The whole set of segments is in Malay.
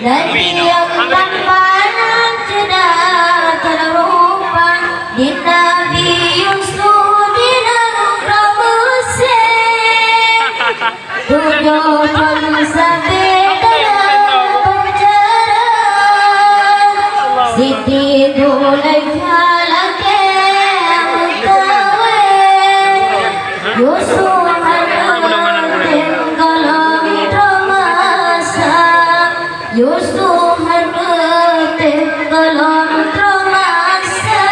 Lagi yang tambahan sudah terlupa di Nabi Yusuf di dalam Ramuse 7 tahun sampai dalam penjara Siti Zulaikha lagi menggawe Yusuf Yusuf ada tenggelam termasa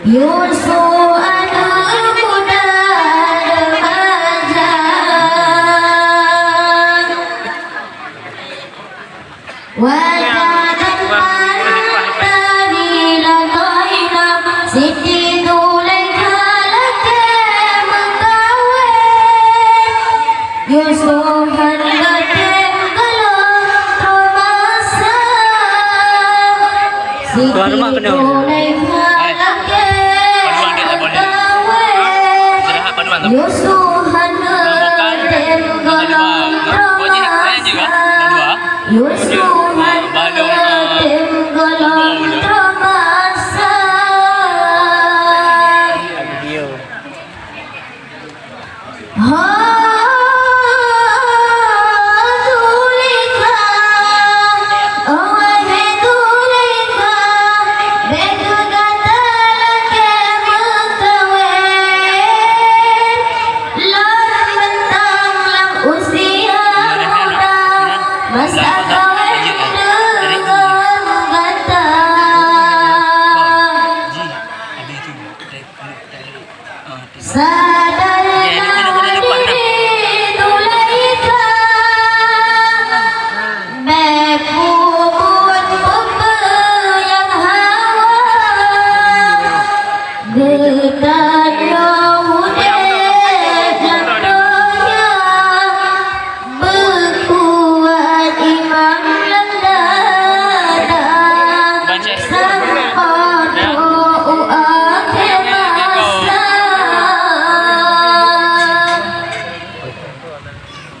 Yusuf ada muda remaja wajah dan mata dilakukan Siti Zulaikha lagi menggawe Yusuf hendak tenggelam termasa Siti Zulaikha lagi menggawe Yusuf hendak tenggelam termasa